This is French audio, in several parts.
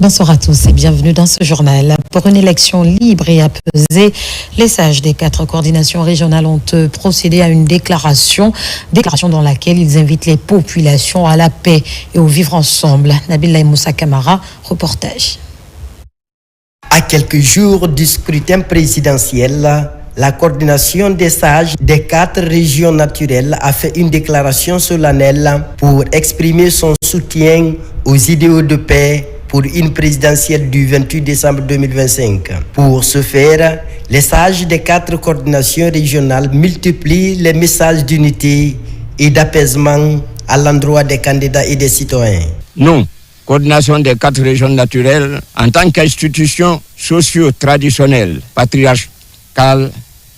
Bonsoir à tous et bienvenue dans ce journal. Pour une élection libre et apaisée, les sages des 4 coordinations régionales ont procédé à une déclaration dans laquelle ils invitent les populations à la paix et au vivre ensemble. Nabil Moussa Kamara, reportage. À quelques jours du scrutin présidentiel, la coordination des sages des 4 régions naturelles a fait une déclaration solennelle pour exprimer son soutien aux idéaux de paix pour une présidentielle du 28 décembre 2025. Pour ce faire, les sages des 4 coordinations régionales multiplient les messages d'unité et d'apaisement à l'endroit des candidats et des citoyens. Nous, coordination des 4 régions naturelles, en tant qu'institution socio-traditionnelle, patriarcale,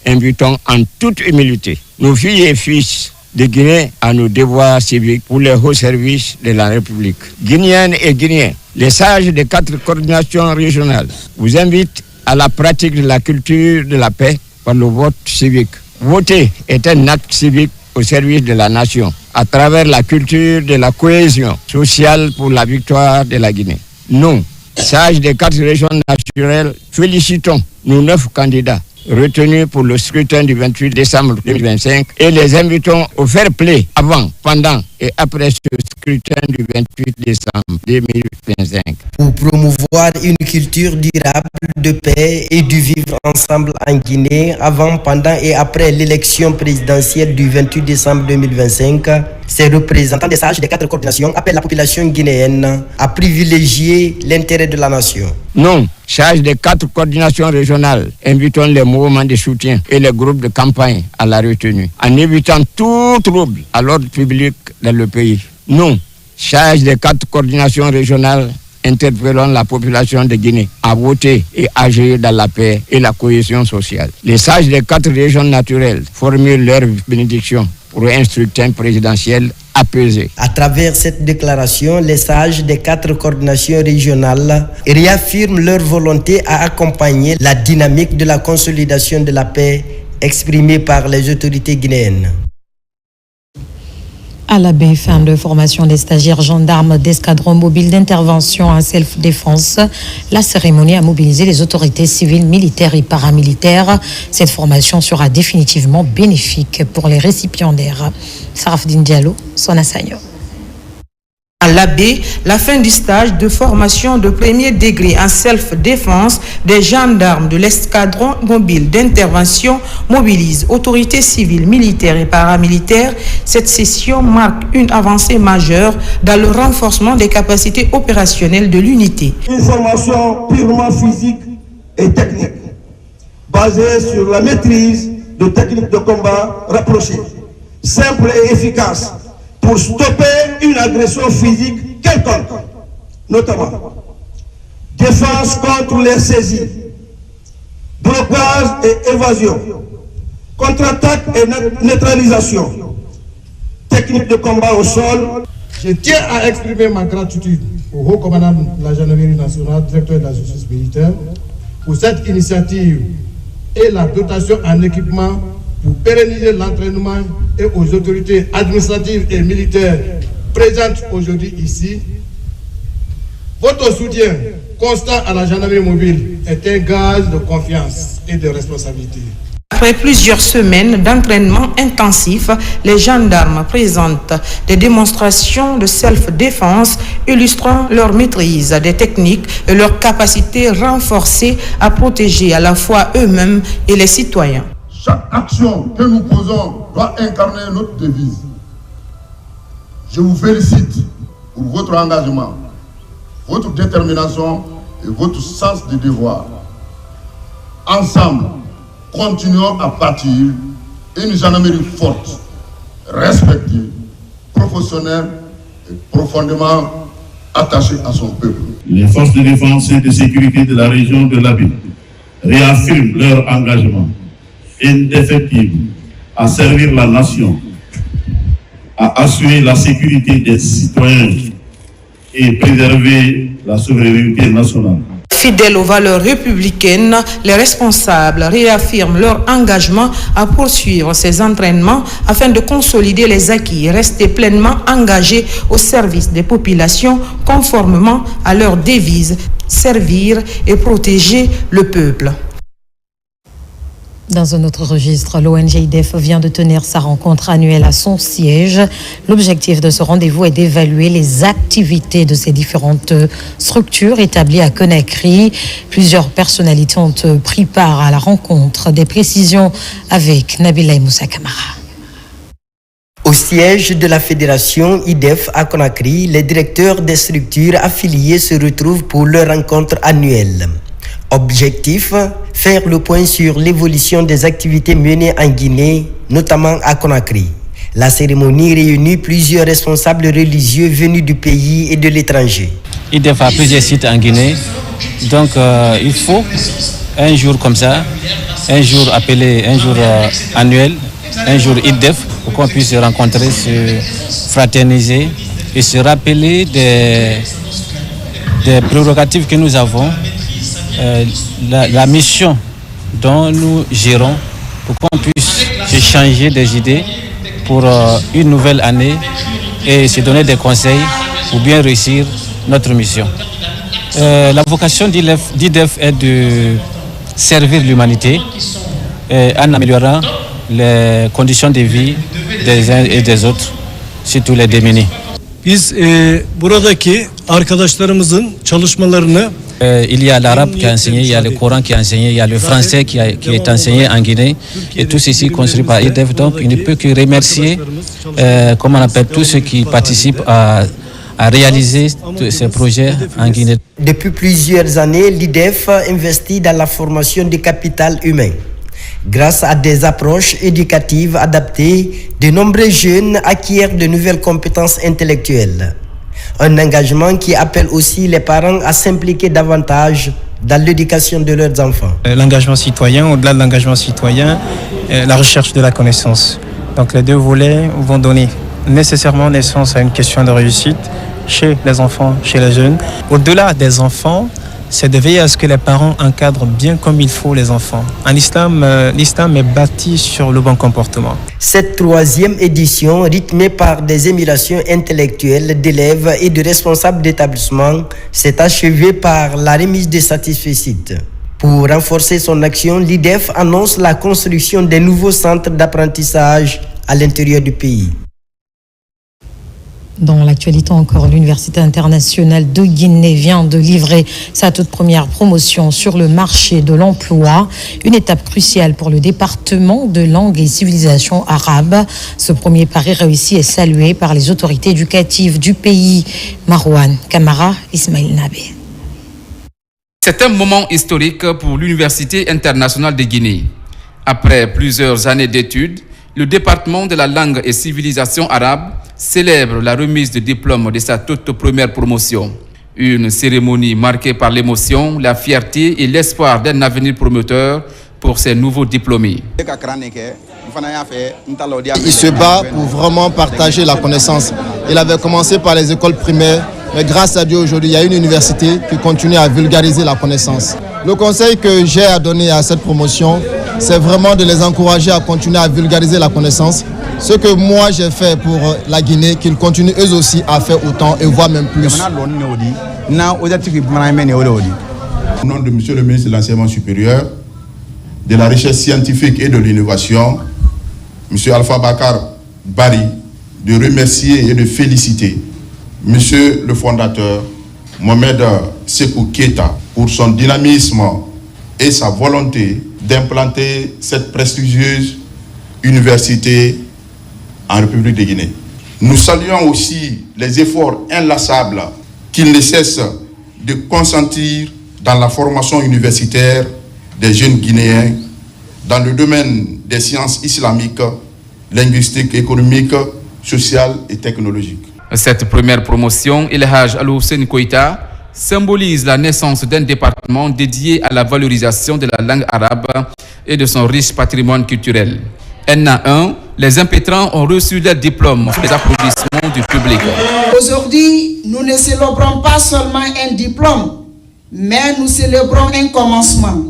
invitons en toute humilité nos filles et fils de Guinée à nos devoirs civiques pour les hauts services de la République. Guinéennes et Guinéens, les sages des 4 coordinations régionales vous invitent à la pratique de la culture de la paix par le vote civique. Voter est un acte civique au service de la nation, à travers la culture de la cohésion sociale pour la victoire de la Guinée. Nous, sages des 4 régions naturelles, félicitons nos 9 candidats retenus pour le scrutin du 28 décembre 2025 et les invitons au fair play avant, pendant et après ce scrutin du 28 décembre 2025. Pour promouvoir une culture durable de paix et du vivre ensemble en Guinée avant, pendant et après l'élection présidentielle du 28 décembre 2025, ces représentants des sages des 4 coordinations appellent la population guinéenne à privilégier l'intérêt de la nation. Nous, sages des 4 coordinations régionales, invitons les mouvements de soutien et les groupes de campagne à la retenue, en évitant tout trouble à l'ordre public dans le pays. Nous, sages des 4 coordinations régionales, interpellons la population de Guinée à voter et agir dans la paix et la cohésion sociale. Les sages des 4 régions naturelles formulent leur bénédiction pour un scrutin présidentiel apaisé. À travers cette déclaration, les sages des 4 coordinations régionales réaffirment leur volonté à accompagner la dynamique de la consolidation de la paix exprimée par les autorités guinéennes. À la baie, fin de formation des stagiaires gendarmes d'escadron mobile d'intervention en self-défense. La cérémonie a mobilisé les autorités civiles, militaires et paramilitaires. Cette formation sera définitivement bénéfique pour les récipiendaires. Sarafdine Diallo, Sona Sagno. À l'Abbé, la fin du stage de formation de premier degré en self-défense des gendarmes de l'escadron mobile d'intervention mobilise autorités civiles, militaires et paramilitaires. Cette session marque une avancée majeure dans le renforcement des capacités opérationnelles de l'unité. Une formation purement physique et technique, basée sur la maîtrise de techniques de combat rapprochées, simples et efficaces, pour stopper une agression physique quelconque, notamment défense contre les saisies, blocage et évasion, contre-attaque et neutralisation, technique de combat au sol. Je tiens à exprimer ma gratitude au haut commandant de la gendarmerie nationale, directeur de la justice militaire, pour cette initiative et la dotation en équipement pour pérenniser l'entraînement et aux autorités administratives et militaires présentes aujourd'hui ici. Votre soutien constant à la gendarmerie mobile est un gage de confiance et de responsabilité. Après plusieurs semaines d'entraînement intensif, les gendarmes présentent des démonstrations de self-défense illustrant leur maîtrise des techniques et leur capacité renforcée à protéger à la fois eux-mêmes et les citoyens. Chaque action que nous posons doit incarner notre devise. Je vous félicite pour votre engagement, votre détermination et votre sens du devoir. Ensemble, continuons à bâtir une gendarmerie forte, respectée, professionnelle et profondément attachée à son peuple. Les forces de défense et de sécurité de la région de l'Abbé réaffirment leur engagement indéfectible à servir la nation, à assurer la sécurité des citoyens et préserver la souveraineté nationale. Fidèles aux valeurs républicaines, les responsables réaffirment leur engagement à poursuivre ces entraînements afin de consolider les acquis et rester pleinement engagés au service des populations conformément à leur devise, servir et protéger le peuple. Dans un autre registre, l'ONG IDEF vient de tenir sa rencontre annuelle à son siège. L'objectif de ce rendez-vous est d'évaluer les activités de ces différentes structures établies à Conakry. Plusieurs personnalités ont pris part à la rencontre. Des précisions avec Nabila Moussa Kamara. Au siège de la fédération IDEF à Conakry, les directeurs des structures affiliées se retrouvent pour leur rencontre annuelle. Objectif, faire le point sur l'évolution des activités menées en Guinée, notamment à Conakry. La cérémonie réunit plusieurs responsables religieux venus du pays et de l'étranger. IDEF a plusieurs sites en Guinée, donc il faut un jour comme ça, un jour appelé, un jour annuel, un jour IDEF, pour qu'on puisse se rencontrer, se fraterniser et se rappeler des prérogatives que nous avons. La mission dont nous gérons pour qu'on puisse échanger des idées pour une nouvelle année et se donner des conseils pour bien réussir notre mission. La vocation d'IDEF est de servir l'humanité en améliorant les conditions de vie des uns et des autres, surtout les démunis. Biz buradaki arkadaşlarımızın çalışmalarını il y a l'arabe qui a enseigné, il y a le Coran qui a enseigné, il y a le français qui est enseigné en Guinée, et tout ceci construit par IDEF. Donc il ne peut que remercier, comme on appelle, tous ceux qui participent à réaliser ces projets en Guinée. Depuis plusieurs années, l'IDEF investit dans la formation du capital humain. Grâce à des approches éducatives adaptées, de nombreux jeunes acquièrent de nouvelles compétences intellectuelles. Un engagement qui appelle aussi les parents à s'impliquer davantage dans l'éducation de leurs enfants. L'engagement citoyen, au-delà de l'engagement citoyen, la recherche de la connaissance. Donc les deux volets vont donner nécessairement naissance à une question de réussite chez les enfants, chez les jeunes. Au-delà des enfants, c'est de veiller à ce que les parents encadrent bien comme il faut les enfants. En islam, l'islam est bâti sur le bon comportement. Cette troisième édition, rythmée par des émulations intellectuelles d'élèves et de responsables d'établissements, s'est achevée par la remise de satisfecit. Pour renforcer son action, l'IDEF annonce la construction de nouveaux centres d'apprentissage à l'intérieur du pays. Dans l'actualité encore, l'Université internationale de Guinée vient de livrer sa toute première promotion sur le marché de l'emploi, une étape cruciale pour le département de langue et civilisation arabe. Ce premier pari réussi est salué par les autorités éducatives du pays. Marouane Kamara, Ismail Nabé. C'est un moment historique pour l'Université internationale de Guinée. Après plusieurs années d'études, le département de la langue et civilisation arabe célèbre la remise de diplôme de sa toute première promotion. Une cérémonie marquée par l'émotion, la fierté et l'espoir d'un avenir prometteur pour ces nouveaux diplômés. Il se bat pour vraiment partager la connaissance. Il avait commencé par les écoles primaires, mais grâce à Dieu aujourd'hui, il y a une université qui continue à vulgariser la connaissance. Le conseil que j'ai à donner à cette promotion, c'est vraiment de les encourager à continuer à vulgariser la connaissance. Ce que moi j'ai fait pour la Guinée, qu'ils continuent eux aussi à faire autant et voire même plus. Au nom de Monsieur le ministre de l'Enseignement supérieur, de la recherche scientifique et de l'innovation, Monsieur Alpha Bakar Bari, de remercier et de féliciter Monsieur le fondateur, Mohamed Sékou Keita, pour son dynamisme et sa volonté d'implanter cette prestigieuse université en République de Guinée. Nous saluons aussi les efforts inlassables qu'il ne cesse de consentir dans la formation universitaire des jeunes Guinéens dans le domaine des sciences islamiques, linguistiques, économiques, sociales et technologiques. Cette première promotion, El Hadj Al-Hussein Koïta, symbolise la naissance d'un département dédié à la valorisation de la langue arabe et de son riche patrimoine culturel. NA1, les impétrants ont reçu leur diplôme sous les applaudissements du public. Aujourd'hui, nous ne célébrons pas seulement un diplôme, Mais nous célébrons un commencement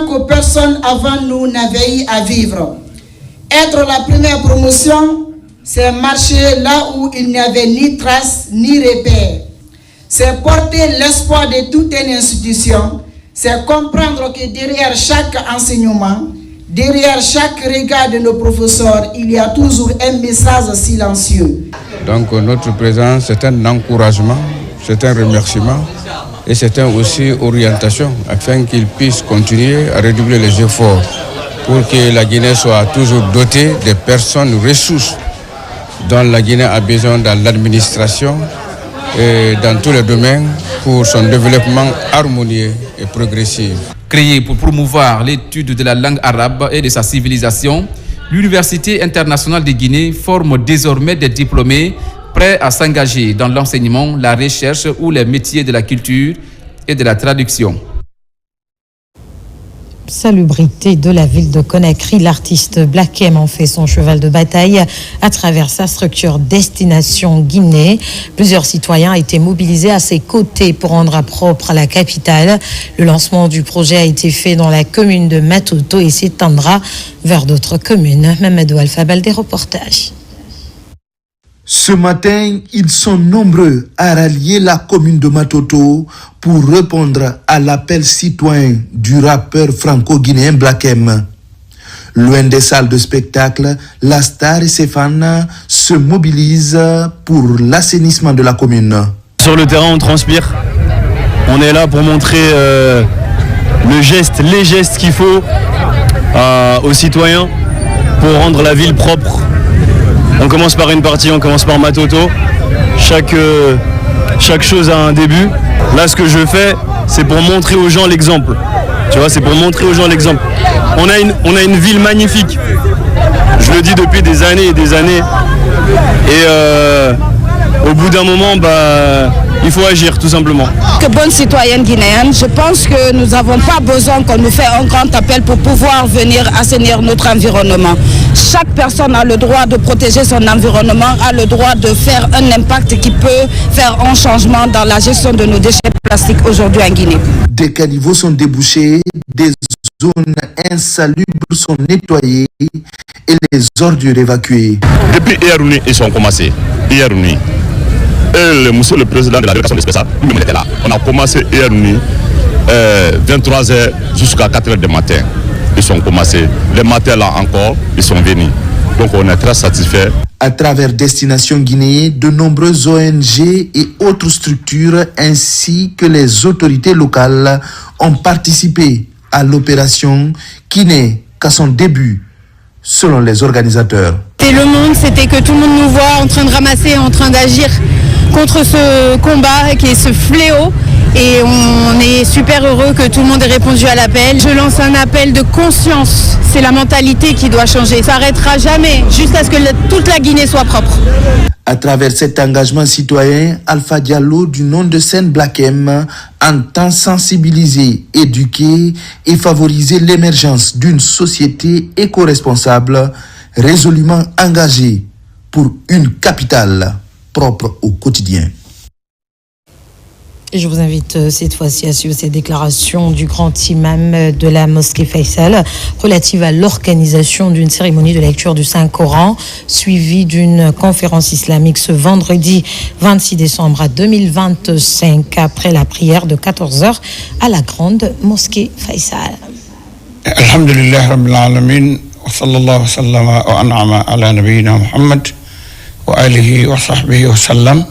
que personne avant nous n'avait eu à vivre. Être la première promotion, c'est marcher là où il n'y avait ni trace ni repère. C'est porter l'espoir de toute une institution. C'est comprendre que derrière chaque enseignement, derrière chaque regard de nos professeurs, il y a toujours un message silencieux. Donc notre présence, c'est un encouragement, c'est un remerciement et c'est aussi orientation afin qu'ils puissent continuer à redoubler les efforts pour que la Guinée soit toujours dotée de personnes ressources dont la Guinée a besoin dans l'administration et dans tous les domaines pour son développement harmonieux et progressif. Créée pour promouvoir l'étude de la langue arabe et de sa civilisation, l'Université internationale de Guinée forme désormais des diplômés prêts à s'engager dans l'enseignement, la recherche ou les métiers de la culture et de la traduction. Salubrité de la ville de Conakry, l'artiste Black M en fait son cheval de bataille à travers sa structure Destination Guinée. Plusieurs citoyens ont été mobilisés à ses côtés pour rendre propre la capitale. Le lancement du projet a été fait dans la commune de Matoto et s'étendra vers d'autres communes. Mamadou Alphabal, des reportages. Ce matin, ils sont nombreux à rallier la commune de Matoto pour répondre à l'appel citoyen du rappeur franco-guinéen Black M. Loin des salles de spectacle, la star et ses fans se mobilisent pour l'assainissement de la commune. Sur le terrain, on transpire. On est là pour montrer les gestes qu'il faut aux citoyens pour rendre la ville propre. On commence par une partie, on commence par Matoto. Chaque chose a un début. Là, ce que je fais, c'est pour montrer aux gens l'exemple. Tu vois, c'est pour montrer aux gens l'exemple. On a une ville magnifique. Je le dis depuis des années et des années. Et au bout d'un moment, il faut agir tout simplement. Que bonne citoyenne guinéenne, je pense que nous n'avons pas besoin qu'on nous fait un grand appel pour pouvoir venir assainir notre environnement. Chaque personne a le droit de protéger son environnement, a le droit de faire un impact qui peut faire un changement dans la gestion de nos déchets plastiques aujourd'hui en Guinée. Des caniveaux sont débouchés, des zones insalubres sont nettoyées et les ordures évacuées. Depuis hier nuit, ils sont commencés. Hier nuit. Et monsieur le président de la délégation spéciale, lui-même était là. On a commencé hier nuit, 23h jusqu'à 4h du matin. Ils sont commencés. Les matins là encore, ils sont venus. Donc on est très satisfaits. À travers Destination Guinée, de nombreuses ONG et autres structures ainsi que les autorités locales ont participé à l'opération qui n'est qu'à son début, selon les organisateurs. Et le monde, c'était que tout le monde nous voit en train de ramasser, en train d'agir contre ce combat qui est ce fléau. Et on est super heureux que tout le monde ait répondu à l'appel. Je lance un appel de conscience. C'est la mentalité qui doit changer. Ça n'arrêtera jamais, jusqu'à ce que toute la Guinée soit propre. À travers cet engagement citoyen, Alpha Diallo, du nom de scène Black M, entend sensibiliser, éduquer et favoriser l'émergence d'une société éco-responsable, résolument engagée pour une capitale propre au quotidien. Je vous invite cette fois-ci à suivre ces déclarations du grand imam de la mosquée Faisal relative à l'organisation d'une cérémonie de lecture du Saint-Coran suivie d'une conférence islamique ce vendredi 26 décembre 2025 après la prière de 14h à la grande mosquée Faisal. Alhamdulillah Rabbil Alamin wa sallallahu sallama wa an'ama ala nabiyyina Muhammad wa alihi wa sahbihi wa sallam.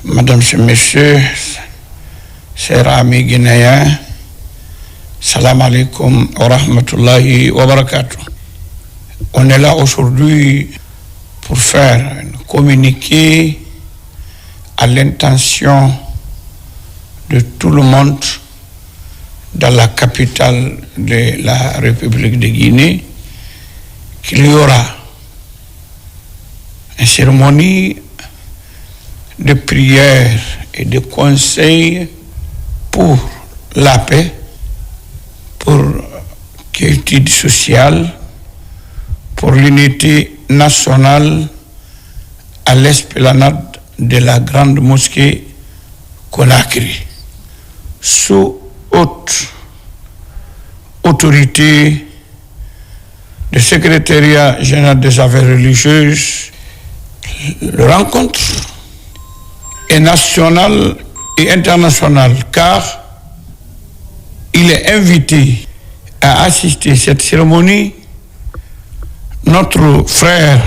Madame et messieurs, chers amis guinéens, salam alaikum wa rahmatullahi wa barakatuh. On est là aujourd'hui pour faire un communiqué à l'intention de tout le monde dans la capitale de la République de Guinée qu'il y aura une cérémonie de prière et de conseil pour la paix, pour quiétude sociale, pour l'unité nationale à l'esplanade de la grande mosquée Conakry, sous haute autorité du secrétariat général des affaires religieuses, la rencontre est nationale et internationale car il est invité à assister à cette cérémonie notre frère,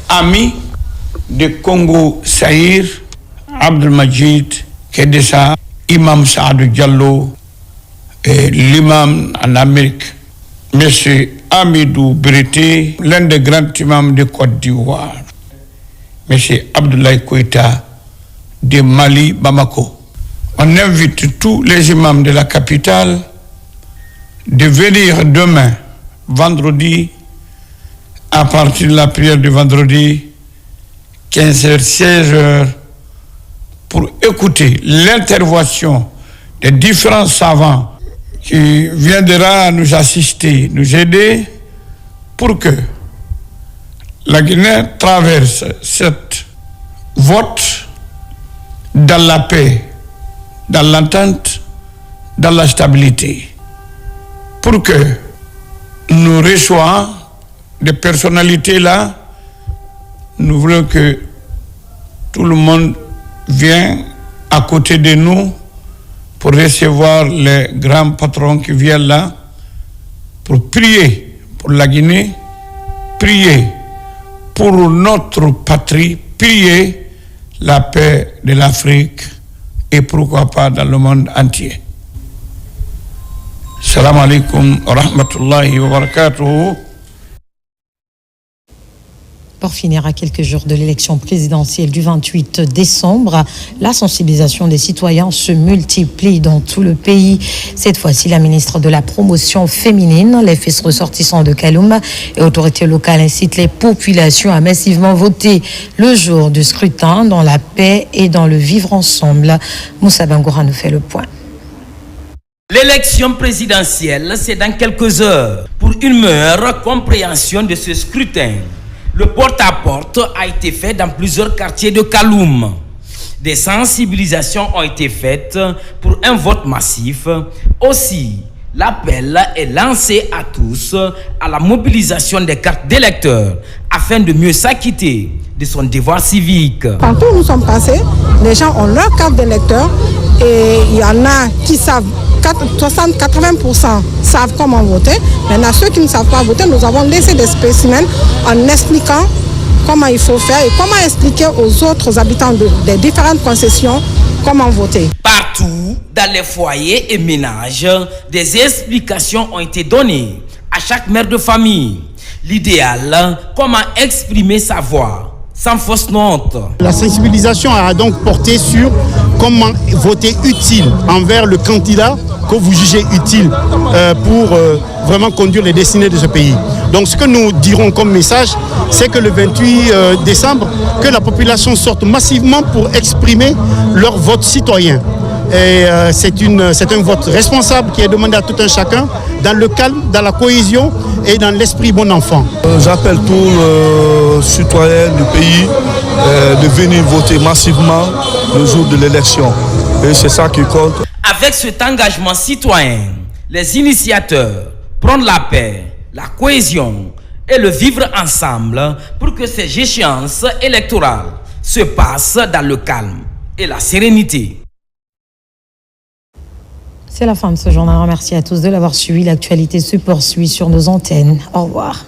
ami de Congo Saïr, Abdelmajid Kedessa, Imam Saadou Diallo et l'imam en Amérique, M. Amidou Brité, l'un des grands imams de Côte d'Ivoire, M. Abdoulaye Koïta de Mali, Bamako. On invite tous les imams de la capitale de venir demain, vendredi, à partir de la prière du vendredi, 15h, 16h, pour écouter l'intervention des différents savants qui viendra nous assister, nous aider, pour que la Guinée traverse cette vote dans la paix, dans l'entente, dans la stabilité, pour que nous reçoivions des personnalités là. Nous voulons que tout le monde vienne à côté de nous pour recevoir les grands patrons qui viennent là, pour prier pour la Guinée, prier pour notre patrie, prier la paix de l'Afrique et pourquoi pas dans le monde entier. Salam alaikum wa rahmatullahi wa barakatuhu. Pour finir, à quelques jours de l'élection présidentielle du 28 décembre, la sensibilisation des citoyens se multiplie dans tout le pays. Cette fois-ci, la ministre de la Promotion féminine, les fils ressortissants de Kaloum et autorités locales incitent les populations à massivement voter le jour du scrutin dans la paix et dans le vivre ensemble. Moussa Bangoura nous fait le point. L'élection présidentielle, c'est dans quelques heures. Pour une meilleure compréhension de ce scrutin, le porte-à-porte a été fait dans plusieurs quartiers de Kaloum. Des sensibilisations ont été faites pour un vote massif. Aussi, l'appel est lancé à tous à la mobilisation des cartes d'électeurs afin de mieux s'acquitter de son devoir civique. Partout où nous sommes passés, les gens ont leur carte d'électeur et il y en a qui savent, 80% savent comment voter. Maintenant, ceux qui ne savent pas voter, nous avons laissé des spécimens en expliquant comment il faut faire et comment expliquer aux autres habitants des différentes concessions comment voter. Partout, dans les foyers et ménages, des explications ont été données à chaque mère de famille. L'idéal, comment exprimer sa voix sans fausse note. La sensibilisation a donc porté sur comment voter utile envers le candidat que vous jugez utile pour vraiment conduire les destinées de ce pays. Donc ce que nous dirons comme message, c'est que le 28 décembre, que la population sorte massivement pour exprimer leur vote citoyen. Et c'est un vote responsable qui est demandé à tout un chacun, dans le calme, dans la cohésion et dans l'esprit bon enfant. J'appelle tous les citoyens du pays de venir voter massivement le jour de l'élection. Et c'est ça qui compte. Avec cet engagement citoyen, les initiateurs prennent la paix, la cohésion et le vivre ensemble pour que ces échéances électorales se passent dans le calme et la sérénité. C'est la fin de ce journal. Merci à tous de l'avoir suivi. L'actualité se poursuit sur nos antennes. Au revoir.